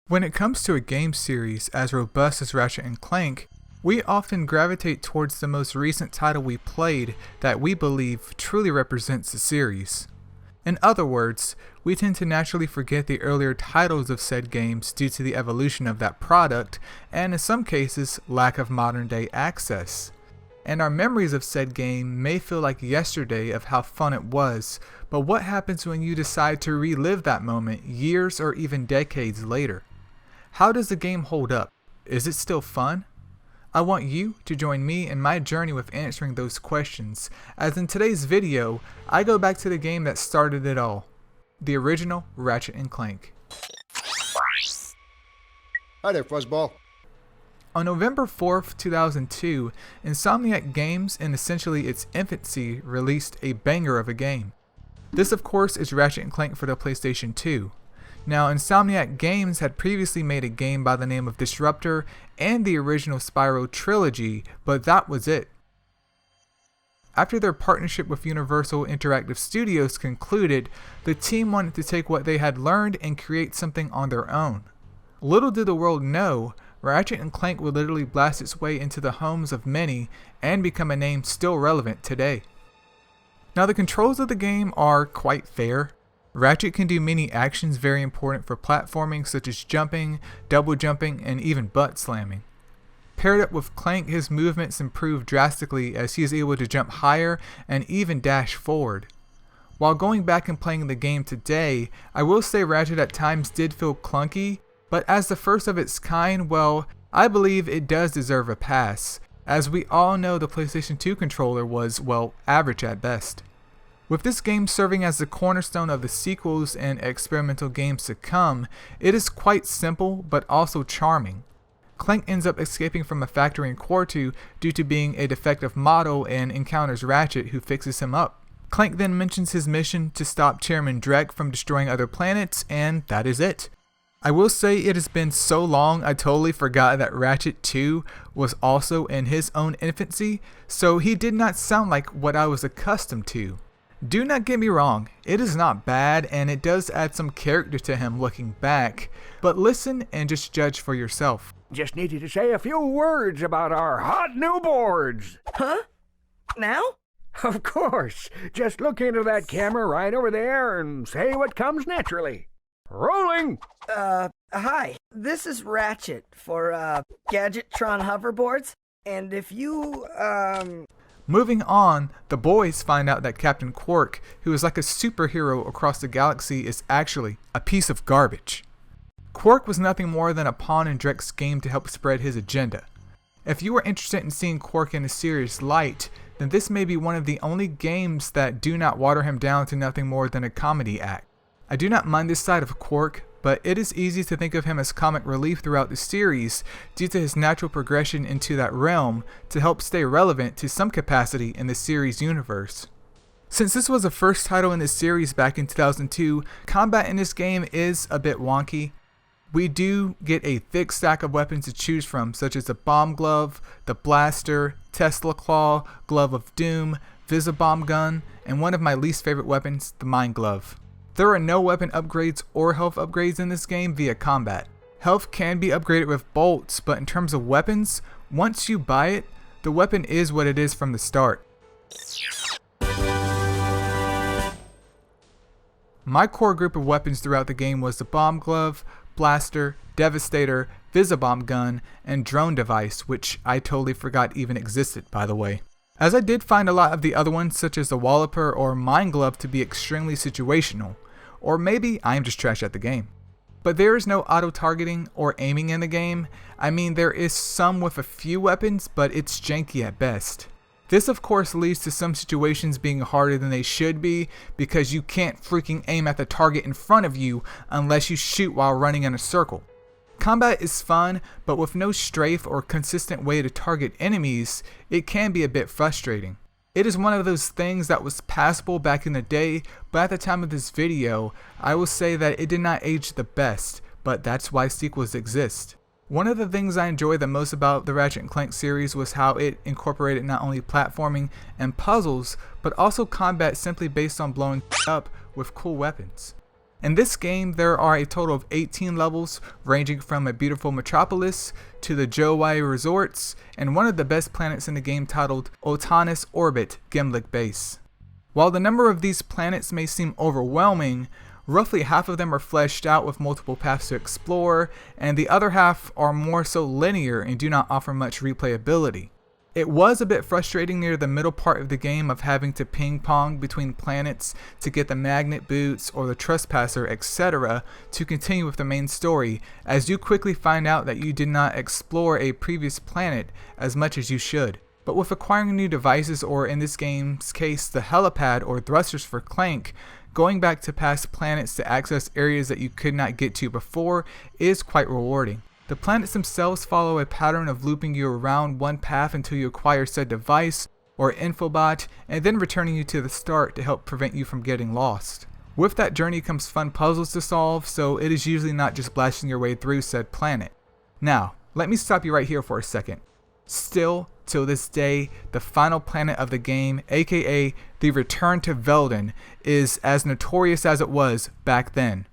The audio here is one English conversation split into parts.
When it comes to a game series as robust as Ratchet and Clank, we often gravitate towards the most recent title we played that we believe truly represents the series. In other words, we tend to naturally forget the earlier titles of said games due to the evolution of that product and in some cases lack of modern day access. And our memories of said game may feel like yesterday of how fun it was, but what happens when you decide to relive that moment years or even decades later? How does the game hold up? Is it still fun? I want you to join me in my journey with answering those questions, as in today's video, I go back to the game that started it all, the original Ratchet and Clank. Hi there, Fuzzball. On November 4th, 2002, Insomniac Games, in essentially its infancy, released a banger of a game. This of course is Ratchet and Clank for the PlayStation 2. Now, Insomniac Games had previously made a game by the name of Disruptor and the original Spyro trilogy, but that was it. After their partnership with Universal Interactive Studios concluded, the team wanted to take what they had learned and create something on their own. Little did the world know, Ratchet and Clank would literally blast its way into the homes of many and become a name still relevant today. Now, the controls of the game are quite fair. Ratchet can do many actions very important for platforming, such as jumping, double jumping, and even butt slamming. Paired up with Clank, his movements improve drastically as he is able to jump higher and even dash forward. While going back and playing the game today, I will say Ratchet at times did feel clunky, but as the first of its kind, well, I believe it does deserve a pass, as we all know the PlayStation 2 controller was, well, average at best. With this game serving as the cornerstone of the sequels and experimental games to come, it is quite simple but also charming. Clank ends up escaping from a factory in Qwark due to being a defective model and encounters Ratchet, who fixes him up. Clank then mentions his mission to stop Chairman Drek from destroying other planets, and that is it. I will say it has been so long I totally forgot that Ratchet 2 was also in his own infancy, so he did not sound like what I was accustomed to. Do not get me wrong, it is not bad and it does add some character to him looking back, but listen and just judge for yourself. Just needed to say a few words about our hot new boards. Huh? Now? Of course. Just look into that camera right over there and say what comes naturally. Rolling! Hi. This is Ratchet for, Gadgetron hoverboards. And if you, Moving on, the boys find out that Captain Qwark, who is like a superhero across the galaxy, is actually a piece of garbage. Qwark was nothing more than a pawn in Drek's game to help spread his agenda. If you are interested in seeing Qwark in a serious light, then this may be one of the only games that do not water him down to nothing more than a comedy act. I do not mind this side of Qwark, but it is easy to think of him as comic relief throughout the series due to his natural progression into that realm to help stay relevant to some capacity in the series universe. Since this was the first title in the series back in 2002, combat in this game is a bit wonky. We do get a thick stack of weapons to choose from, such as the Bomb Glove, the Blaster, Tesla Claw, Glove of Doom, Visibomb Gun, and one of my least favorite weapons, the Mind Glove. There are no weapon upgrades or health upgrades in this game via combat. Health can be upgraded with bolts, but in terms of weapons, once you buy it, the weapon is what it is from the start. My core group of weapons throughout the game was the Bomb Glove, Blaster, Devastator, Visibomb Gun, and Drone Device, which I totally forgot even existed, by the way. As I did find a lot of the other ones, such as the Walloper or Mind Glove, to be extremely situational. Or maybe I am just trash at the game. But there is no auto-targeting or aiming in the game. I mean, there is some with a few weapons, but it's janky at best. This of course leads to some situations being harder than they should be, because you can't freaking aim at the target in front of you unless you shoot while running in a circle. Combat is fun, but with no strafe or consistent way to target enemies, it can be a bit frustrating. It is one of those things that was passable back in the day, but at the time of this video, I will say that it did not age the best, but that's why sequels exist. One of the things I enjoyed the most about the Ratchet and Clank series was how it incorporated not only platforming and puzzles, but also combat simply based on blowing up with cool weapons. In this game, there are a total of 18 levels, ranging from a beautiful metropolis to the Jowai resorts, and one of the best planets in the game titled Otanis Orbit Gimlick Base. While the number of these planets may seem overwhelming, roughly half of them are fleshed out with multiple paths to explore, and the other half are more so linear and do not offer much replayability. It was a bit frustrating near the middle part of the game of having to ping pong between planets to get the magnet boots or the trespasser, etc. to continue with the main story, as you quickly find out that you did not explore a previous planet as much as you should. But with acquiring new devices, or in this game's case the helipad or thrusters for Clank, going back to past planets to access areas that you could not get to before is quite rewarding. The planets themselves follow a pattern of looping you around one path until you acquire said device or infobot, and then returning you to the start to help prevent you from getting lost. With that journey comes fun puzzles to solve, so it is usually not just blasting your way through said planet. Now, let me stop you right here for a second. Still, till this day, the final planet of the game, aka the Return to Velden, is as notorious as it was back then.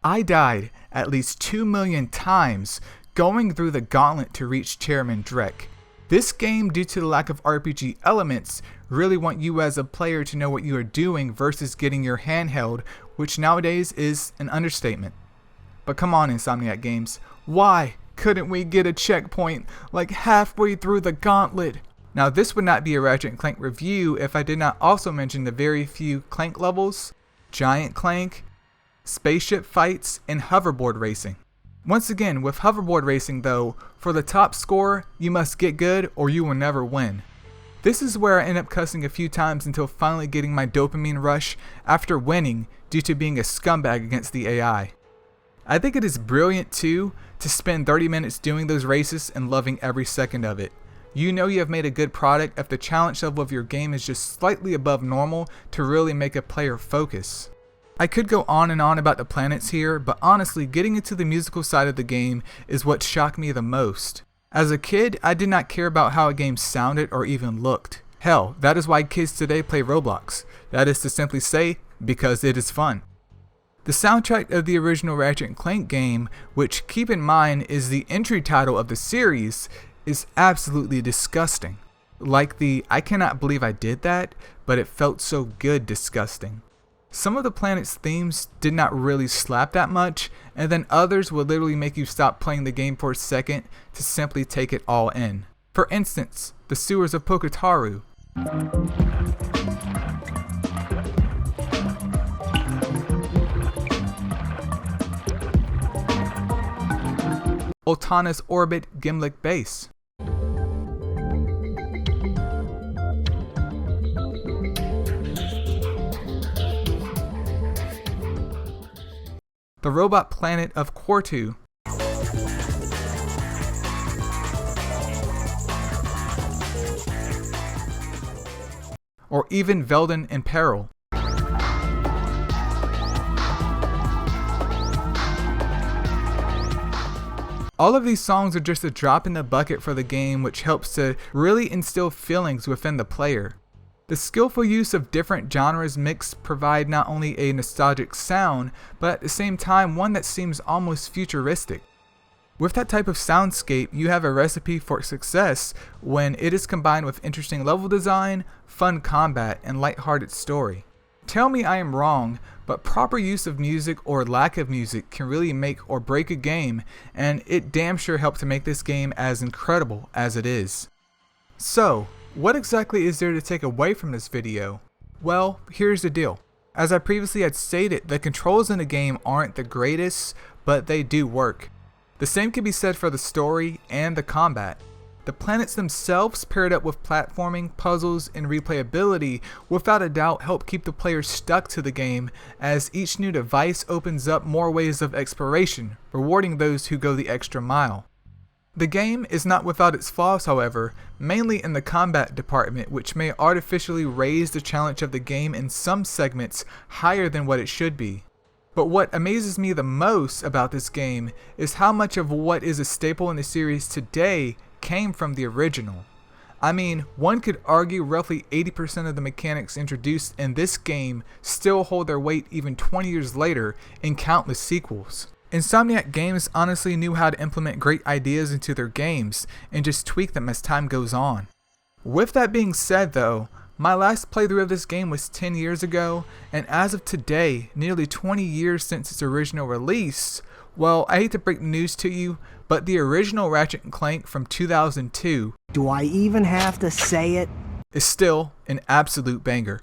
I died at least 2 million times going through the gauntlet to reach Chairman Drek. This game, due to the lack of RPG elements, really want you as a player to know what you are doing versus getting your hand held, which nowadays is an understatement. But come on, Insomniac Games, why couldn't we get a checkpoint like halfway through the gauntlet? Now, this would not be a Ratchet and Clank review if I did not also mention the very few Clank levels, giant Clank, spaceship fights, and hoverboard racing. Once again, with hoverboard racing though, for the top score, you must get good or you will never win. This is where I end up cussing a few times until finally getting my dopamine rush after winning due to being a scumbag against the AI. I think it is brilliant too to spend 30 minutes doing those races and loving every second of it. You know you have made a good product if the challenge level of your game is just slightly above normal to really make a player focus. I could go on and on about the planets here, but honestly, getting into the musical side of the game is what shocked me the most. As a kid, I did not care about how a game sounded or even looked. Hell, that is why kids today play Roblox. That is to simply say, because it is fun. The soundtrack of the original Ratchet and Clank game, which keep in mind is the entry title of the series, is absolutely disgusting. Like the "I cannot believe I did that, but it felt so good" disgusting. Some of the planet's themes did not really slap that much, and then others would literally make you stop playing the game for a second to simply take it all in. For instance, the sewers of Pokotaru. Otanis Orbit Gimlick Base. The robot planet of Qwark. Or even Velden in Peril. All of these songs are just a drop in the bucket for the game, which helps to really instill feelings within the player. The skillful use of different genres mixed provide not only a nostalgic sound, but at the same time one that seems almost futuristic. With that type of soundscape, you have a recipe for success when it is combined with interesting level design, fun combat, and lighthearted story. Tell me I am wrong, but proper use of music or lack of music can really make or break a game, and it damn sure helped to make this game as incredible as it is. So, what exactly is there to take away from this video? Well, here's the deal. As I previously had stated, the controls in the game aren't the greatest, but they do work. The same can be said for the story and the combat. The planets themselves, paired up with platforming, puzzles, and replayability, without a doubt help keep the player stuck to the game, as each new device opens up more ways of exploration, rewarding those who go the extra mile. The game is not without its flaws, however, mainly in the combat department, which may artificially raise the challenge of the game in some segments higher than what it should be. But what amazes me the most about this game is how much of what is a staple in the series today came from the original. I mean, one could argue roughly 80% of the mechanics introduced in this game still hold their weight even 20 years later in countless sequels. Insomniac Games honestly knew how to implement great ideas into their games and just tweak them as time goes on. With that being said though, my last playthrough of this game was 10 years ago, and as of today, nearly 20 years since its original release, well, I hate to break the news to you, but the original Ratchet and Clank from 2002 Do I even have to say it? is still an absolute banger.